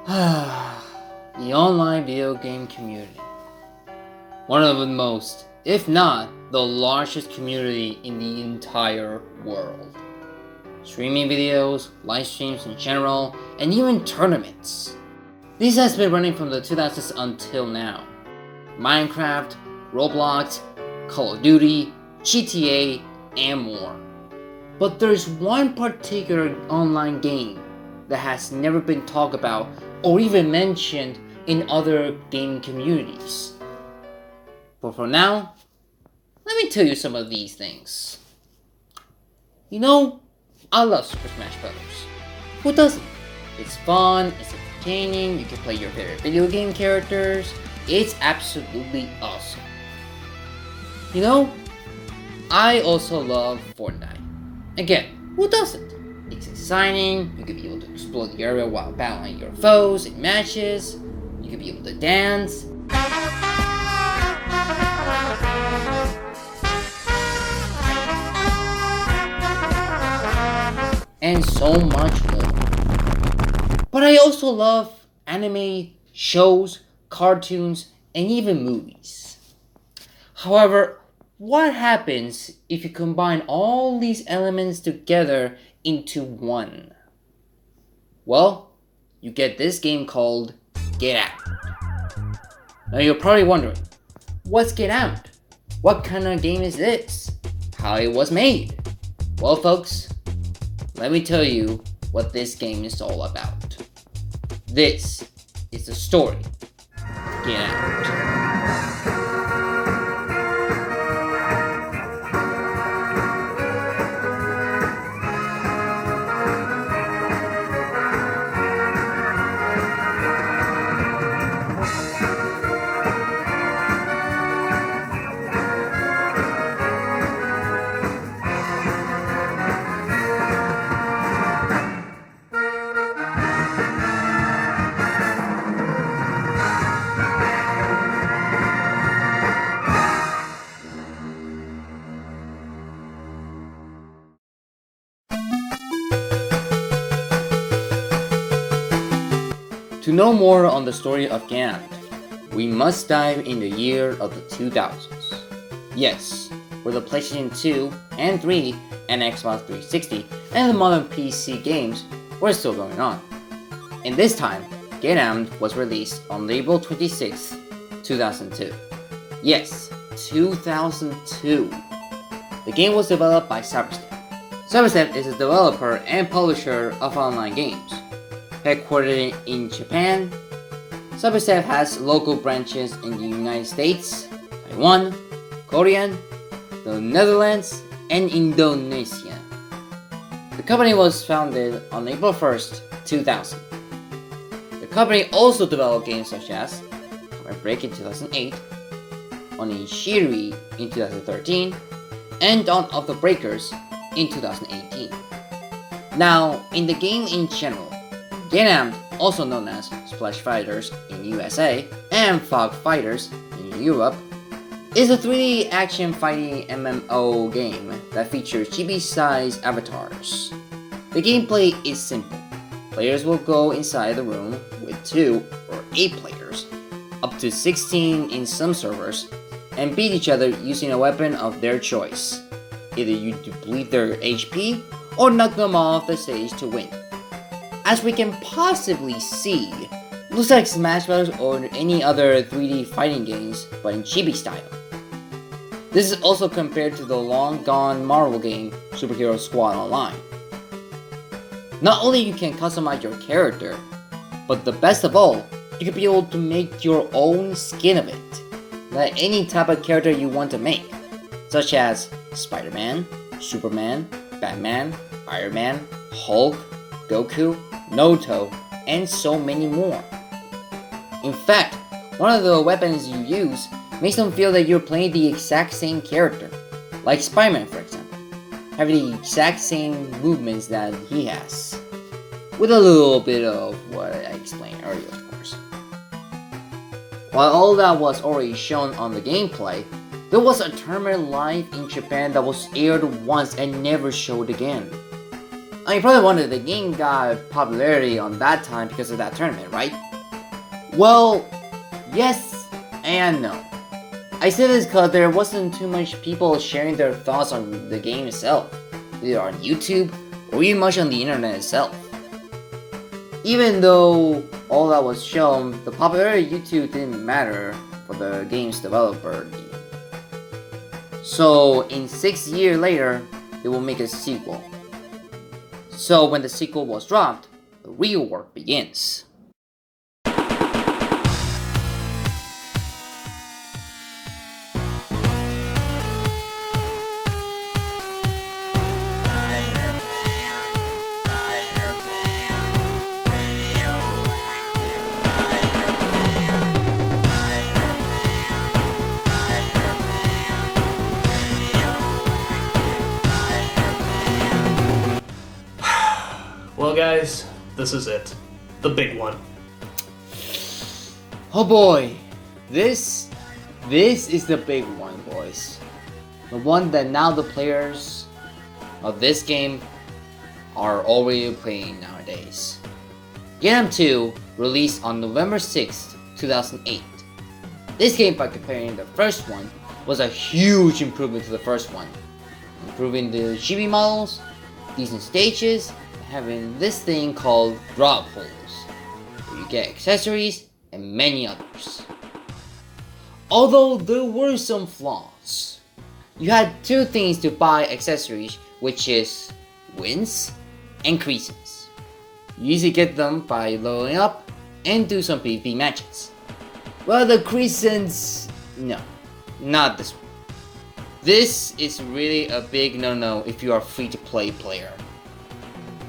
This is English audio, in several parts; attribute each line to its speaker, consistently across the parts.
Speaker 1: The online video game community. One of the most, if not the largest community in the entire world. Streaming videos, live streams in general, and even tournaments. This has been running from the 2000s until now. Minecraft, Roblox, Call of Duty, GTA, and more. But there's one particular online game that has never been talked about or even mentioned in other gaming communities. But for now, let me tell you some of these things. You know, I love Super Smash Bros. Who doesn't? It's fun, it's entertaining, you can play your favorite video game characters. It's absolutely awesome. You know, I also love Fortnite. Again, who doesn't? It's exciting, you can be able to explore the area while battling your foes in matches, you can be able to dance, and so much more. But I also love anime, shows, cartoons, and even movies. However, what happens if you combine all these elements together into one? Well, you get this game called Getamped. Now you're probably wondering, what's Getamped? What kind of game is this? How it was made? Well folks, let me tell you what this game is all about. This is the story of Getamped. To know more on the story of Getamped, we must dive in the year of the 2000s. Yes, where the PlayStation 2 and 3 and Xbox 360 and the modern PC games were still going on. In this time, Getamped was released on April 26, 2002. Yes, 2002. The game was developed by Cyberstep. Cyberstep is a developer and publisher of online games. Headquartered in Japan, Cyberstep has local branches in the United States, Taiwan, Korea, the Netherlands, and Indonesia. The company was founded on April 1st, 2000. The company also developed games such as Comet Break in 2008, Onishiri in 2013, and Dawn of the Breakers in 2018. Now, in the game in general, Getamped, also known as Splash Fighters in USA and Fog Fighters in Europe, is a 3D action fighting MMO game that features chibi-sized avatars. The gameplay is simple. Players will go inside the room with 2 or 8 players, up to 16 in some servers, and beat each other using a weapon of their choice. Either you deplete their HP or knock them off the stage to win. As we can possibly see, looks like Smash Bros. Or any other 3D fighting games, but in chibi style. This is also compared to the long-gone Marvel game, Superhero Squad Online. Not only you can customize your character, but the best of all, you can be able to make your own skin of it. Like any type of character you want to make, such as Spider-Man, Superman, Batman, Iron Man, Hulk, Goku, Naruto, and so many more. In fact, one of the weapons you use makes them feel that you're playing the exact same character, like Spider-Man for example, having the exact same movements that he has, with a little bit of what I explained earlier of course. While all that was already shown on the gameplay, there was a tournament live in Japan that was aired once and never showed again. You probably wondered, the game got popularity on that time because of that tournament, right? Well, yes and no. I say this because there wasn't too much people sharing their thoughts on the game itself, either on YouTube or even much on the internet itself. Even though all that was shown, the popularity of YouTube didn't matter for the game's developer. So, in 6 years later, they will make a sequel. So, when the sequel was dropped, the real work begins.
Speaker 2: Well guys, this is it. The big one.
Speaker 1: Oh boy, this is the big one, boys. The one that now the players of this game are already playing nowadays. Getamped 2 released on November 6th, 2008. This game, by comparing the first one, was a huge improvement to the first one. Improving the chibi models, decent stages, having this thing called drop holes, where you get accessories and many others. Although there were some flaws. You had two things to buy accessories, which is wins and crescents. You usually get them by leveling up and do some PvP matches. Well, the crescents, no, not this one. This is really a big no-no if you are a free-to-play player.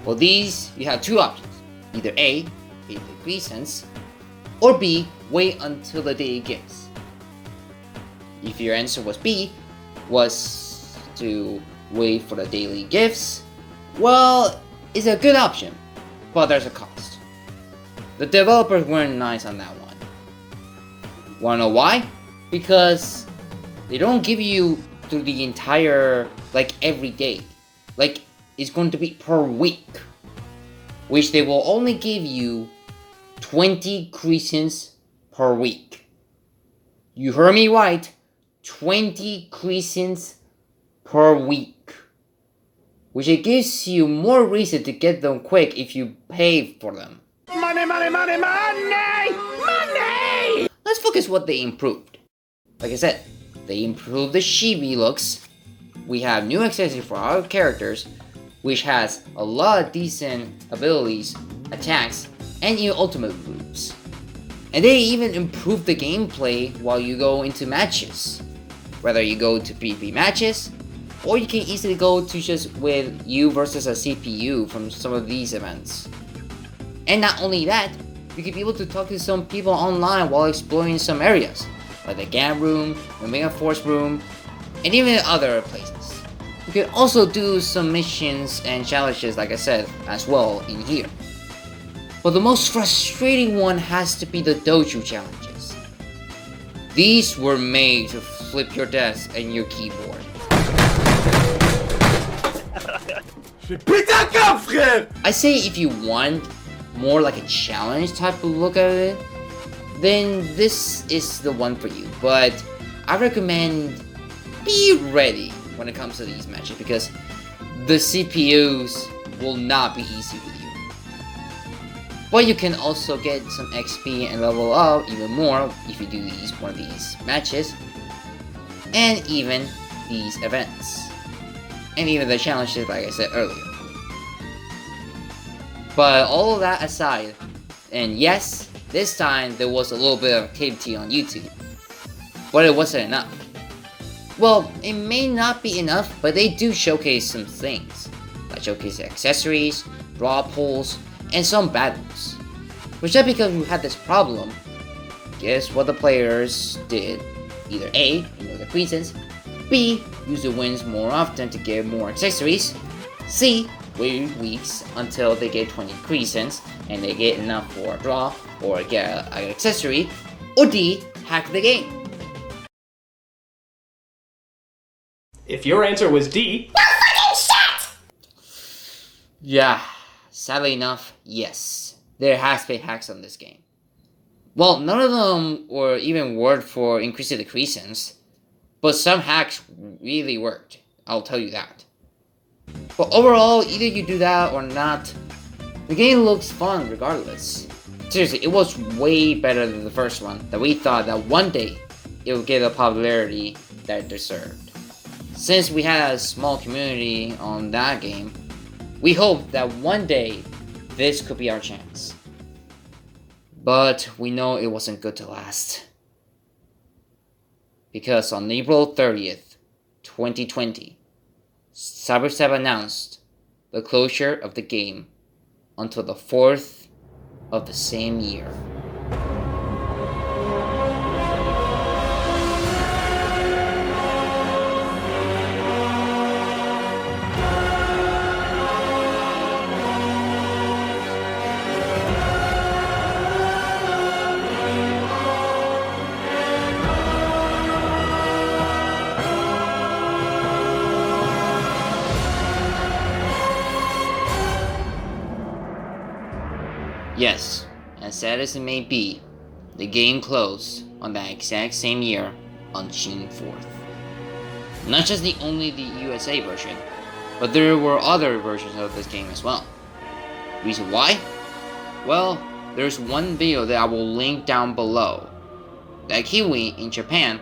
Speaker 1: For these, you have two options. Either A, pay the crescents, or B, wait until the day gives. If your answer was B, was to wait for the daily gifts, well, it's a good option, but there's a cost. The developers weren't nice on that one. Wanna know why? Because they don't give you through the entire, like every day. Like, it's going to be per week, which they will only give you 20 crescents per week. You heard me right, 20 crescents per week, which it gives you more reason to get them quick if you pay for them.
Speaker 3: Money, money, money, money! Money!
Speaker 1: Let's focus what they improved. Like I said, they improved the chibi looks. We have new accessories for our characters, which has a lot of decent abilities, attacks, and even ultimate moves. And they even improved the gameplay while you go into matches. Whether you go to PvP matches, or you can easily go to just with you versus a CPU from some of these events. And not only that, you can be able to talk to some people online while exploring some areas, like the GAN room, the Mega Force room, and even other places. You can also do some missions and challenges, like I said, as well in here. But the most frustrating one has to be the dojo challenges. These were made to flip your desk and your keyboard. I say if you want more like a challenge type of look at it, then this is the one for you. But I recommend be ready when it comes to these matches, because the CPUs will not be easy with you. But you can also get some XP and level up even more if you do one of these matches, and even these events, and even the challenges like I said earlier. But all of that aside, and yes, this time there was a little bit of activity on YouTube, but it wasn't enough. Well, it may not be enough, but they do showcase some things, like showcase accessories, draw pulls, and some battles. Which just because we had this problem, guess what the players did? Either A, the crescents, B, use the wins more often to get more accessories, C, wait weeks until they get 20 crescents and they get enough for a draw or get an accessory, or D, hack the game.
Speaker 2: If your answer was D,
Speaker 1: Yeah, sadly enough, yes. There has been hacks on this game. Well, none of them were even worth for increasing the crescents, but some hacks really worked, I'll tell you that. But overall, either you do that or not, the game looks fun regardless. Seriously, it was way better than the first one that we thought that one day it would get the popularity that it deserved. Since we had a small community on that game, we hope that one day this could be our chance. But we know it wasn't good to last. Because on April 30th, 2020, Cyberstep announced the closure of the game until the 4th of the same year. Yes, as sad as it may be, the game closed on that exact same year on June 4th. Not just the USA version, but there were other versions of this game as well. Reason why? Well, there's one video that I will link down below. That Kiwi in Japan,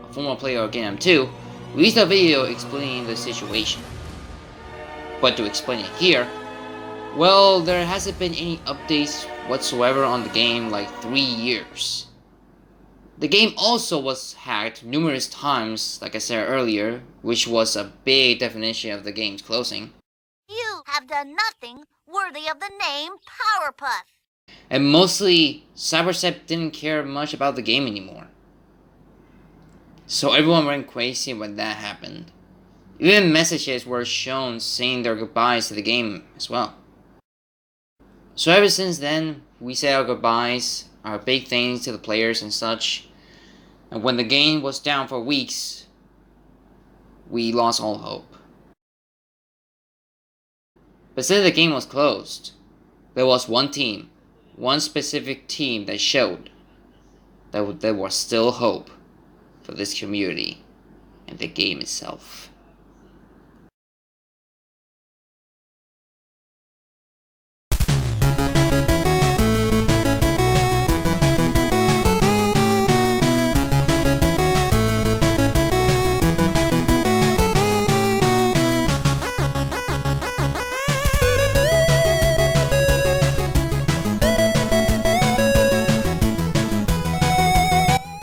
Speaker 1: a former player of Getamped 2, released a video explaining the situation. But to explain it here, well, there hasn't been any updates whatsoever on the game like 3 years. The game also was hacked numerous times, like I said earlier, which was a big definition of the game's closing.
Speaker 4: You have done nothing worthy of the name Powerpuff.
Speaker 1: And mostly, Cyberstep didn't care much about the game anymore. So everyone went crazy when that happened. Even messages were shown saying their goodbyes to the game as well. So ever since then, we say our goodbyes, our big thanks to the players and such. And when the game was down for weeks, we lost all hope. But since the game was closed, there was one specific team that showed that there was still hope for this community and the game itself.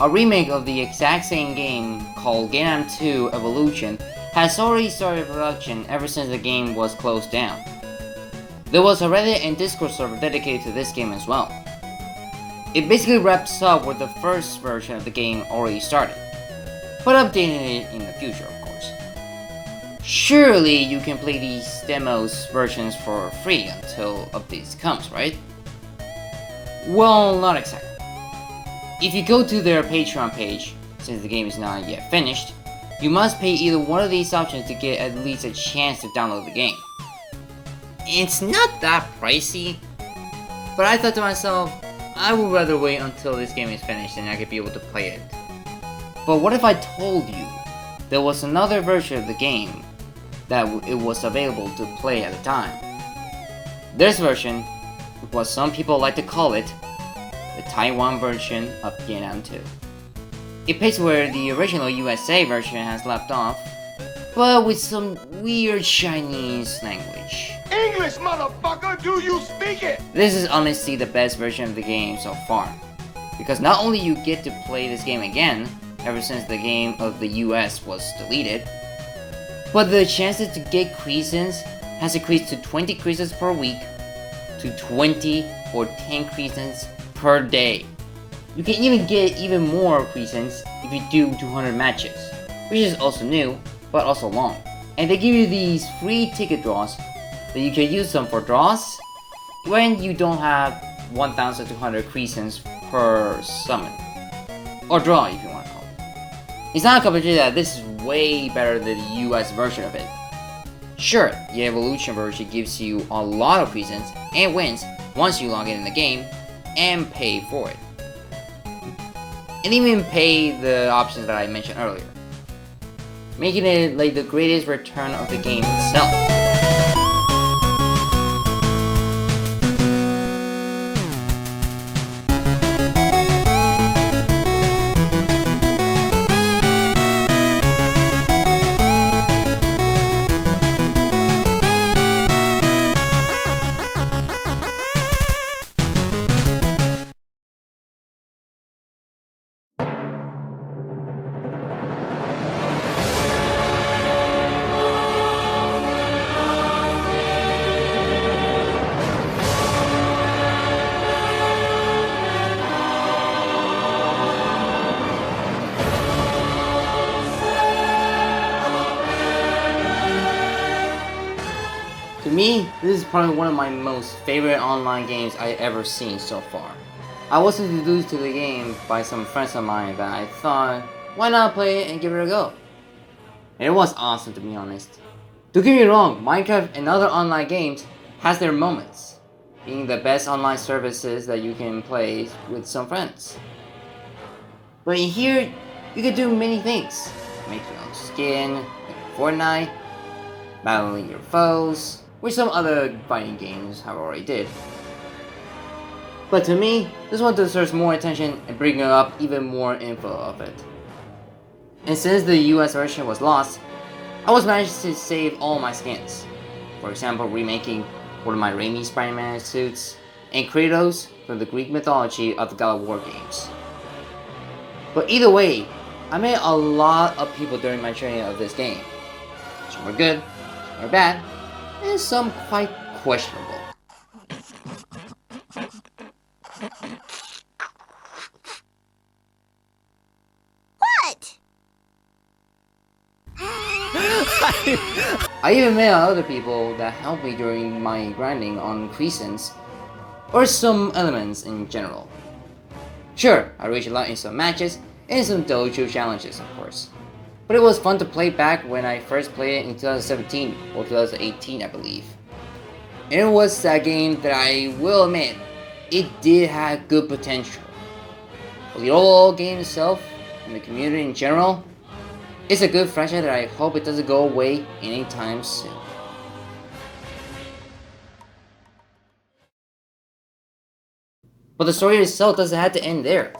Speaker 1: A remake of the exact same game called Getamped 2 Evolution has already started production ever since the game was closed down. There was a Reddit and Discord server dedicated to this game as well. It basically wraps up where the first version of the game already started, but updating it in the future, of course. Surely you can play these demos versions for free until updates comes, right? Well, not exactly. If you go to their Patreon page, since the game is not yet finished, you must pay either one of these options to get at least a chance to download the game. It's not that pricey, but I thought to myself, I would rather wait until this game is finished and I could be able to play it. But what if I told you there was another version of the game that it was available to play at the time? This version, what some people like to call it, the Taiwan version of Getamped 2. It plays where the original USA version has left off, but with some weird Chinese language.
Speaker 3: English, motherfucker, do you speak it?
Speaker 1: This is honestly the best version of the game so far, because not only you get to play this game again, ever since the game of the US was deleted, but the chances to get crescents has increased to 20 crescents per week, to 20 or 10 crescents per day. You can even get even more crescents if you do 200 matches, which is also new, but also long. And they give you these free ticket draws that you can use them for draws when you don't have 1,200 crescents per summon. Or draw if you want to call it. It's not a competition that this is way better than the US version of it. Sure, the Evolution version gives you a lot of presents and wins once you log in the game and pay for it. And even pay the options that I mentioned earlier, making it like the greatest return of the game itself. To me, this is probably one of my most favorite online games I ever seen so far. I was introduced to the game by some friends of mine that I thought, why not play it and give it a go? And it was awesome, to be honest. Don't get me wrong, Minecraft and other online games has their moments, being the best online services that you can play with some friends. But in here, you can do many things. Make your own skin, like Fortnite, battling your foes, which some other fighting games have already did. But to me, this one deserves more attention and bringing up even more info of it. And since the US version was lost, I was managed to save all my skins. For example, remaking one of my Raimi Spider-Man suits, and Kratos from the Greek mythology of the God of War games. But either way, I met a lot of people during my training of this game. Some were good, some were bad, and some quite questionable.
Speaker 4: What?
Speaker 1: I even met other people that helped me during my grinding on crescents, or some elements in general. Sure, I reached a lot in some matches, and some dojo challenges of course. But it was fun to play back when I first played it in 2017 or 2018 I believe. And it was that game that I will admit, it did have good potential. But the overall game itself, and the community in general, it's a good franchise that I hope it doesn't go away anytime soon. But the story itself doesn't have to end there.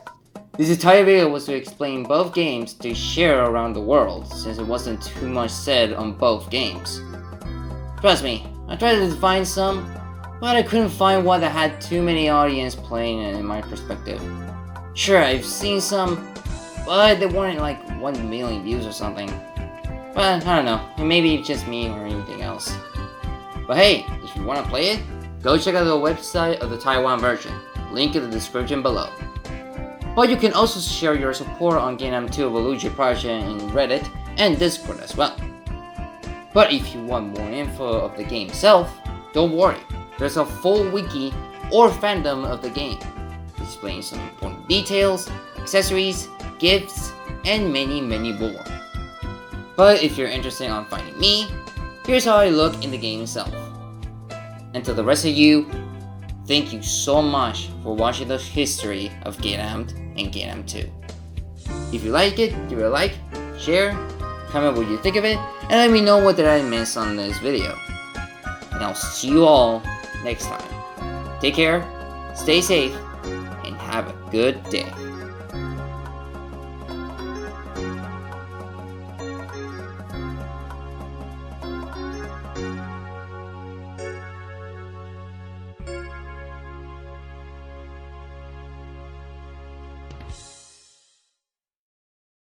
Speaker 1: This entire video was to explain both games to share around the world, since it wasn't too much said on both games. Trust me, I tried to find some, but I couldn't find one that had too many audience playing it in my perspective. Sure, I've seen some, but they weren't like 1 million views or something. But I don't know, maybe it's just me or anything else. But hey, if you want to play it, go check out the website of the Taiwan version, link in the description below. But you can also share your support on Getamped 2 Evolution project in Reddit and Discord as well. But if you want more info of the game itself, don't worry, there's a full wiki or fandom of the game, displaying some important details, accessories, gifts, and many more. But if you're interested in finding me, here's how I look in the game itself. And to the rest of you, thank you so much for watching the history of Getamped and Getamped 2. If you like it, give it a like, share, comment what you think of it, and let me know what did I miss on this video. And I'll see you all next time. Take care, stay safe, and have a good day.